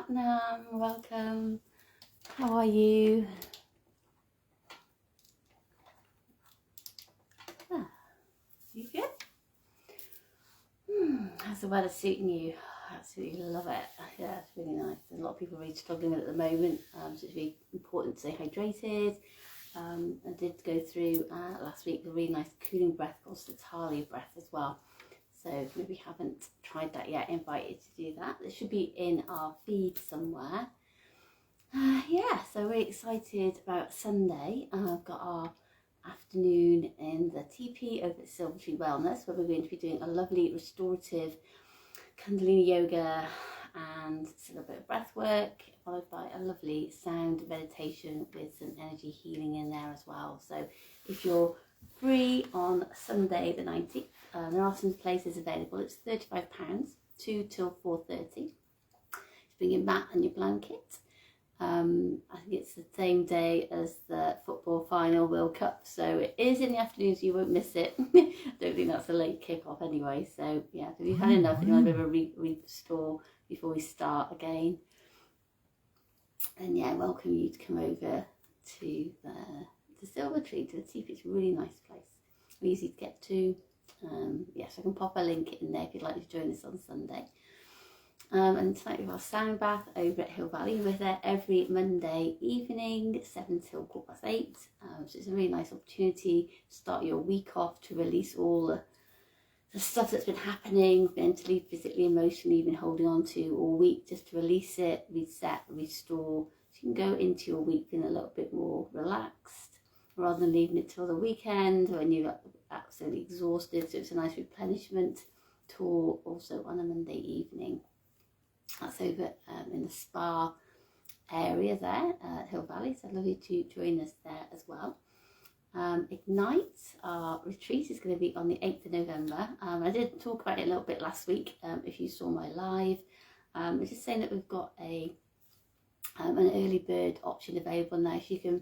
Satnam, welcome. How are you? You good? How's the weather suiting you? I absolutely love it. Yeah, it's really nice. There's a lot of people really struggling with it at the moment, so it's really important to stay hydrated. I did go through last week a really nice cooling breath called Satali breath as well. So if you haven't tried that yet, I invite you to do that. It should be in our feed somewhere. Yeah, so we're excited about Sunday. I've got our afternoon in the TP over at Silvertree Wellness, where we're going to be doing a lovely restorative Kundalini yoga and a little bit of breath work, followed by a lovely sound meditation with some energy healing in there as well. So if you're free on Sunday the 19th, there are some places available. It's £35, 2 till 4:30. Bring your mat and your blanket. I think it's the same day as the football final World Cup, so it is in the afternoon, so you won't miss it. I don't think that's a late kick-off anyway, so yeah, if you've had enough and you want a bit of a restore before we start again, then yeah, I welcome you to come over to the Silvertree, to the TP. It's a really nice place, really easy to get to. Yes, I can pop a link in there if you'd like to join us on Sunday. And tonight we have our sound bath over at Hill Valley. We're there every Monday evening, 7 till 8:15. So it's a really nice opportunity to start your week off, to release all the stuff that's been happening mentally, physically, emotionally, you've been holding on to all week, just to release it, reset, restore. So you can go into your week feeling a little bit more relaxed rather than leaving it till the weekend when you're absolutely exhausted. So it's a nice replenishment tour also on a Monday evening. That's over in the spa area there at Hill Valley, so I'd love you to join us there as well. Ignite, our retreat, is going to be on the 8th of November. I did talk about it a little bit last week if you saw my live. I'm just saying that we've got an early bird option available now, so you can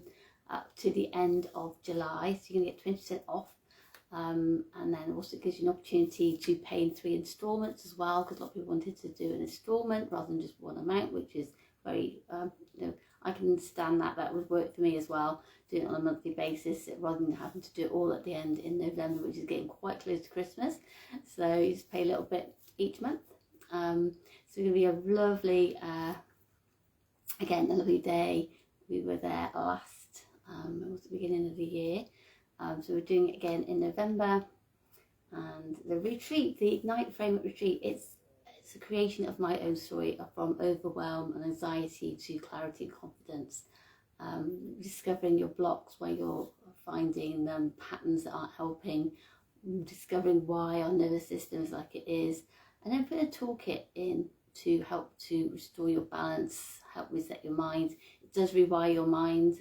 up to the end of July, so you're going to get 20% off. And then also it gives you an opportunity to pay in 3 instalments as well, because a lot of people wanted to do an instalment rather than just one amount, which is very, I can understand that would work for me as well, doing it on a monthly basis rather than having to do it all at the end in November, which is getting quite close to Christmas. So you just pay a little bit each month. So it's going to be a lovely, again, a lovely day. We were there last, it was the beginning of the year. So we're doing it again in November, and the retreat, the Ignite Framework Retreat, it's a creation of my own story, from overwhelm and anxiety to clarity and confidence, discovering your blocks where you're finding patterns that aren't helping, discovering why our nervous system is like it is, and then putting a toolkit in to help to restore your balance, help reset your mind. It does rewire your mind,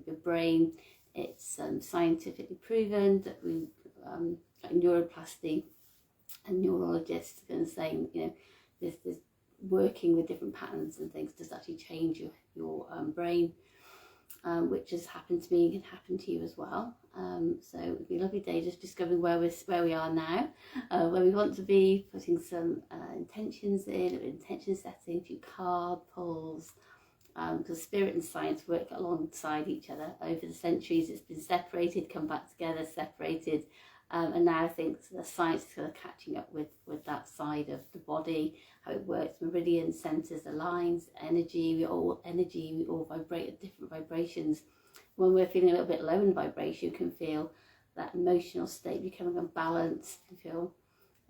your brain. It's scientifically proven that we, like neuroplasty and neurologists are going to say, this working with different patterns and things does actually change your brain, which has happened to me and can happen to you as well. So it would be a lovely day just discovering where we are now, where we want to be, putting some intentions in, intention setting, a few card pulls. Because spirit and science work alongside each other. Over the centuries it's been separated, come back together, separated, and now I think the science is kind of catching up with that side of the body, how it works, meridian centers, the lines, energy. We all vibrate at different vibrations. When we're feeling a little bit low in vibration, you can feel that emotional state becoming unbalanced, you feel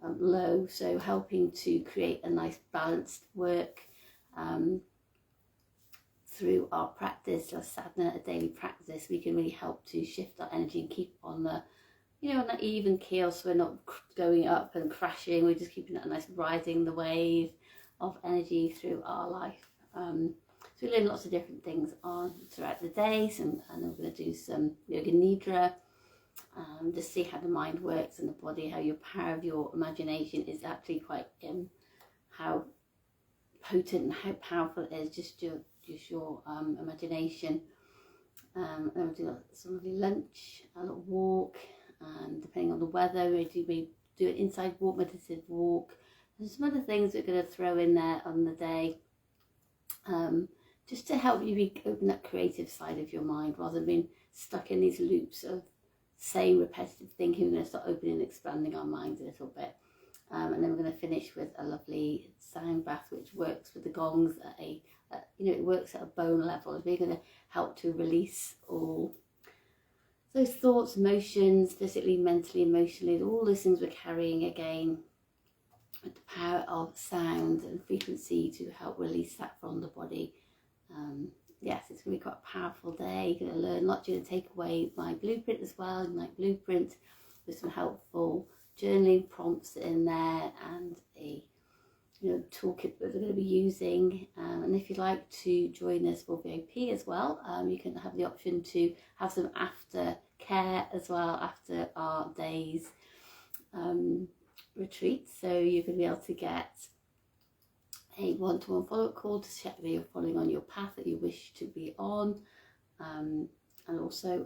low, so helping to create a nice balanced work through our practice, our sadhana, a daily practice, we can really help to shift our energy and keep on the, on that even keel, so we're not going up and crashing. We're just keeping that nice riding the wave of energy through our life. So we learn lots of different things on throughout the days, and I'm going to do some yoga nidra, just see how the mind works and the body, how your power of your imagination is actually quite how potent and how powerful it is, just your imagination. And we'll do some lovely lunch, a little walk, and depending on the weather, we do an inside walk, meditative walk. There's some other things we're going to throw in there on the day. just to help you open that creative side of your mind rather than being stuck in these loops of same repetitive thinking. We're going to start opening and expanding our minds a little bit. And then we're going to finish with a lovely sound bath, which works with the gongs at it works at a bone level. It's really going to help to release all those thoughts, emotions, physically, mentally, emotionally, all those things we're carrying, again, with the power of sound and frequency to help release that from the body. Yes, it's going to be quite a powerful day. You're going to learn a lot. You're going to take away my blueprint as well, my blueprint with some helpful journaling prompts in there and a toolkit that we're going to be using. And if you'd like to join us for VIP as well, you can have the option to have some after care as well after our day's retreat. So you're going to be able to get a one-to-one follow-up call to check that you're following on your path that you wish to be on, and also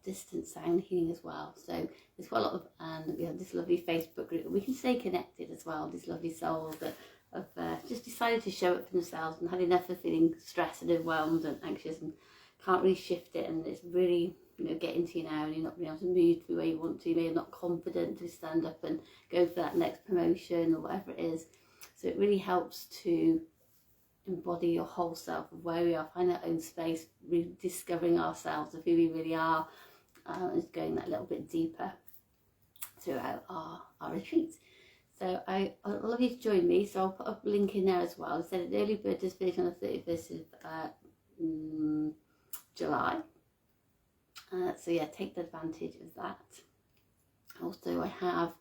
distance sound healing as well. So there's quite a lot of, and we have this lovely Facebook group, and we can stay connected as well. These lovely souls that have just decided to show up for themselves and had enough of feeling stressed and overwhelmed and anxious and can't really shift it, and it's really getting to you now, and you're not being able to move the way you want to. Maybe you're not confident to stand up and go for that next promotion or whatever it is. So it really helps to embody your whole self of where we are, find our own space, rediscovering ourselves of who we really are, and going that little bit deeper throughout our retreats. So I'd love you to join me. So I'll put a link in there as well. I said the early bird does finish on the 31st of July. So yeah, take advantage of that. Also, I have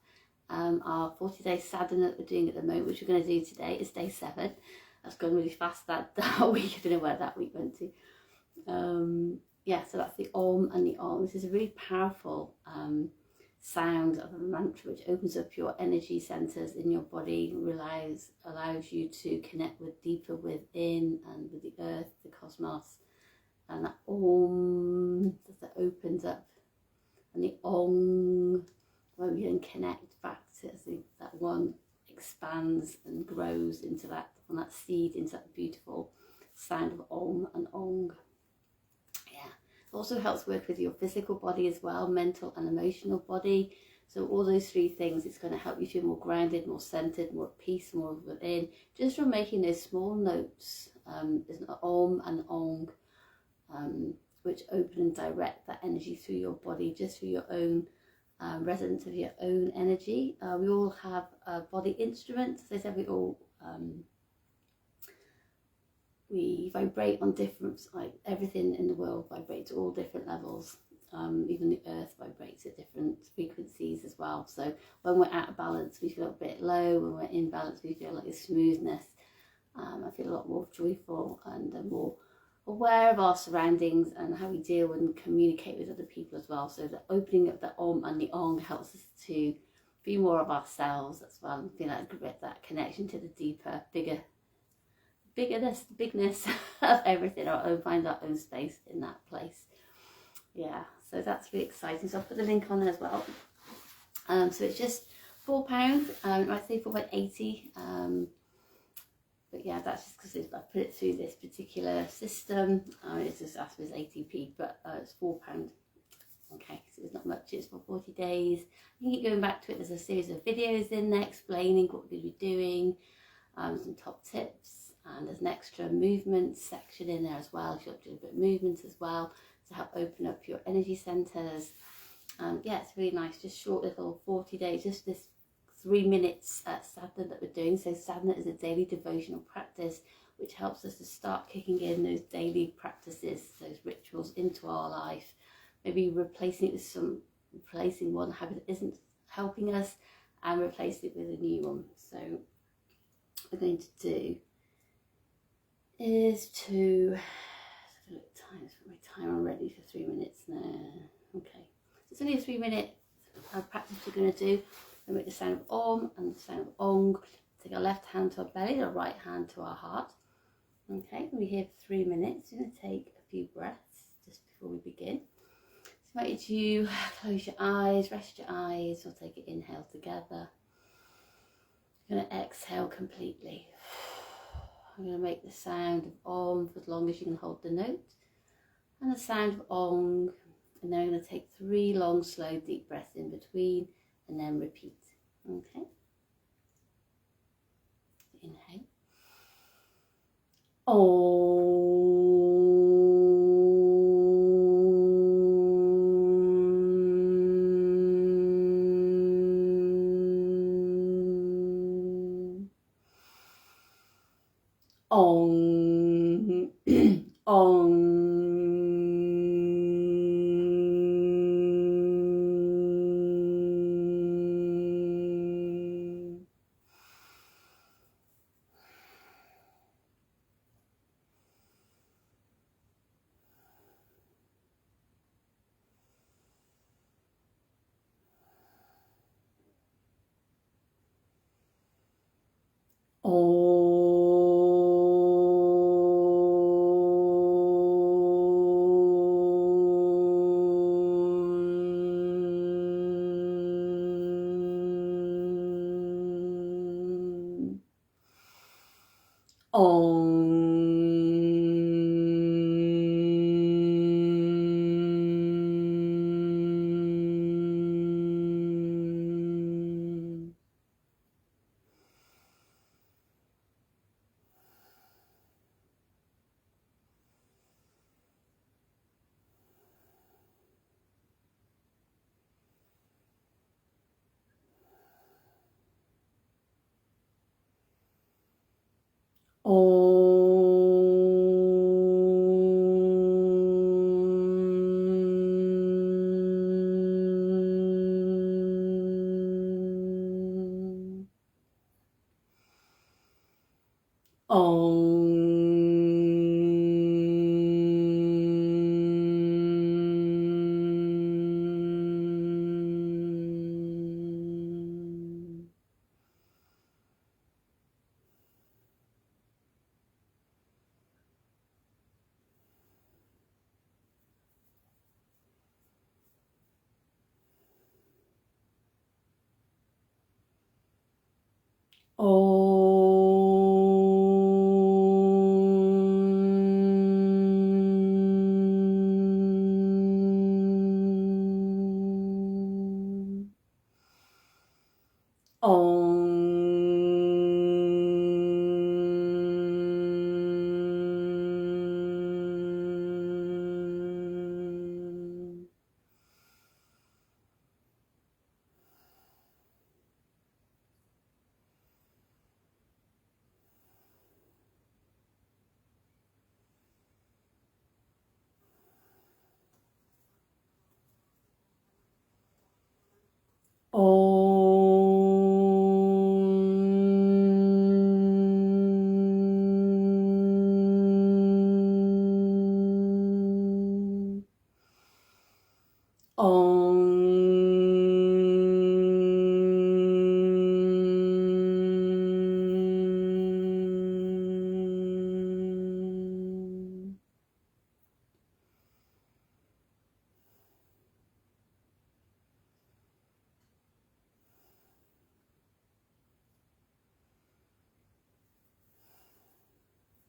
our 40-day sadhana that we're doing at the moment, which we're going to do today. It's day 7. That's gone really fast that week. I don't know where that week went to. So that's the Om and the Om. This is a really powerful sound of a mantra which opens up your energy centers in your body, allows you to connect with deeper within and with the earth, the cosmos. And that Om that opens up, and the Ong, where we can connect back to that one expands and grows into that, from that seed into that beautiful sound of Om and Ong. Yeah, it also helps work with your physical body as well, mental and emotional body. So all those 3 things, it's going to help you feel more grounded, more centered, more at peace, more within, just from making those small notes. There's an Om and Ong, which open and direct that energy through your body, just through your own resonance of your own energy. We all have body instruments. As I said, we vibrate on different, like everything in the world vibrates at all different levels. Even the earth vibrates at different frequencies as well. So when we're out of balance, we feel a bit low. When we're in balance, we feel like a smoothness. I feel a lot more joyful and more aware of our surroundings and how we deal and communicate with other people as well. So the opening of the Om and the Ong helps us to be more of ourselves as well, and feel that connection to the deeper, bigness of everything, find our own space in that place. Yeah, so that's really exciting. So I'll put the link on there as well. So it's just £4. I'd say £4.80. But yeah, that's just because I put it through this particular system. It's just asked for 80p, but it's £4. Okay, so it's not much. It's for 40 days. You can keep going back to it. There's a series of videos in there explaining what we're going to be doing, some top tips, and there's an extra movement section in there as well. If you want to do a bit of movement as well to help open up your energy centers. Yeah, it's really nice. Just short little 40 days, just this 3 minutes sadhana that we're doing. So sadhana is a daily devotional practice which helps us to start kicking in those daily practices, those rituals into our life. Maybe replacing one habit that isn't helping us and replace it with a new one. So what we're going to do is to look at times for my timer. I'm ready for 3 minutes now. Okay, so it's only a 3-minute practice we're going to do. We make the sound of Om and the sound of Ong. Take our left hand to our belly, our right hand to our heart. Okay, we'll be here for 3 minutes. We're going to take a few breaths just before we begin. So I invite you to close your eyes, rest your eyes, or take an inhale together. You're going to exhale completely. I'm going to make the sound of Om for as long as you can hold the note, and the sound of Ong, and then I'm going to take 3 long, slow, deep breaths in between, and then repeat. Okay. Inhale. Om.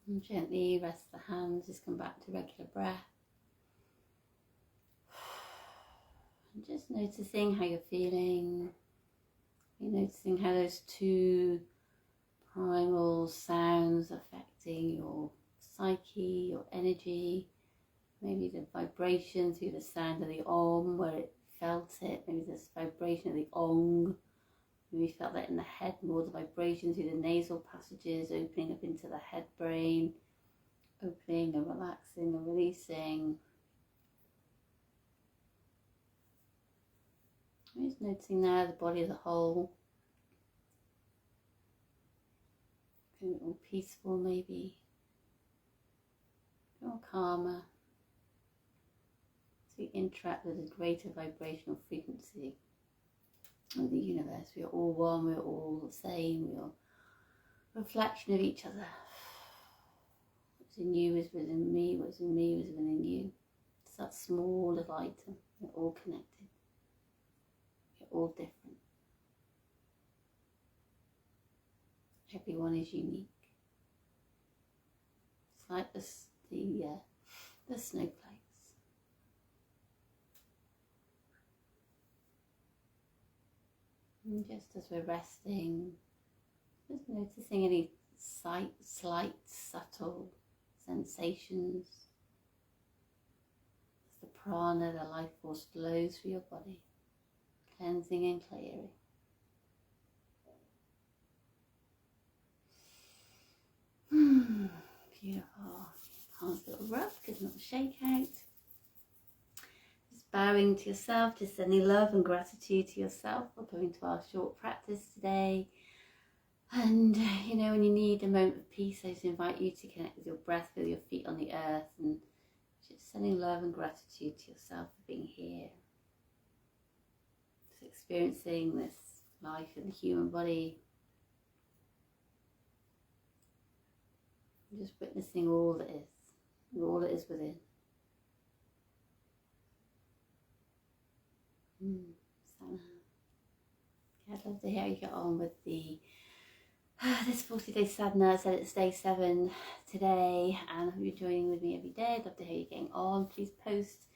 And gently rest the hands, just come back to regular breath. And just noticing how you're feeling. You're noticing how those 2 primal sounds affecting your psyche, your energy. Maybe the vibration through the sound of the Om, where it felt it. Maybe this vibration of the Ong. Maybe you felt that in the head more, the vibration through the nasal passages, opening up into the head brain, opening and relaxing and releasing. I'm just noticing now the body as a whole, feeling all peaceful maybe, more calmer, so you interact with a greater vibrational frequency of the universe. We are all one, we're all the same, we are a reflection of each other. What's in you is within me, what's in me is within you. It's that small little item. We're all connected. We're all different. Everyone is unique. like the snowflakes. And just as we're resting, just noticing any slight, subtle sensations as the prana, the life force, flows through your body, cleansing and clearing. Beautiful. Hands a little rub, give a little shake out. Just bowing to yourself, just sending love and gratitude to yourself for coming to our short practice today. And you know, when you need a moment of peace, I just invite you to connect with your breath, feel your feet on the earth, and just sending love and gratitude to yourself for being here. Just experiencing this life in the human body. Just witnessing all that is, and all that is within. So, I'd love to hear how you get on with this 40-day sadhana. I said it's day 7 today, and I hope you're joining with me every day. I'd love to hear you getting on. Please post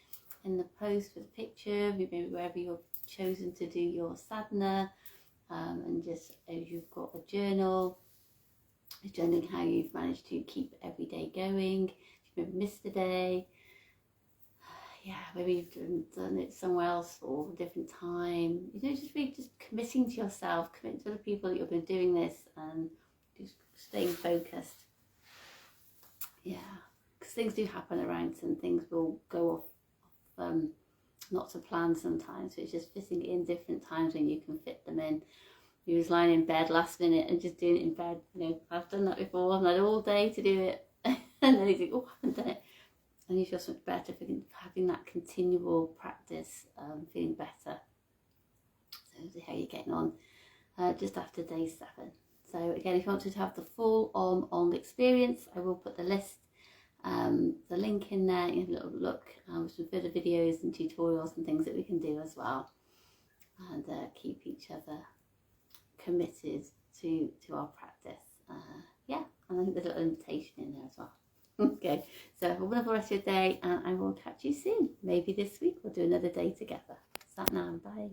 in the post with a picture, maybe wherever you've chosen to do your sadhana, and just as you've got a journal, journaling how you've managed to keep every day going. If you've missed a day, maybe you've done it somewhere else or a different time. You know, just really just committing to yourself, committing to the people that you've been doing this, and just staying focused. Yeah, because things do happen around, and things will go off not to plan sometimes. So it's just fitting it in different times when you can fit them in. He was lying in bed last minute and just doing it in bed. You know, I've done that before. I've had all day to do it. And then he's like, oh, I haven't done it. And you feel so much better for having that continual practice, feeling better. So see how you're getting on just after day 7. So again, if you want to have the full on experience, I will put the list, the link in there. You have a little look with some further videos and tutorials and things that we can do as well. And keep each other committed to our practice. And I think there's a little invitation in there as well. Okay, so have a wonderful rest of your day, and I will catch you soon. Maybe this week we'll do another day together. Sat Nam, bye.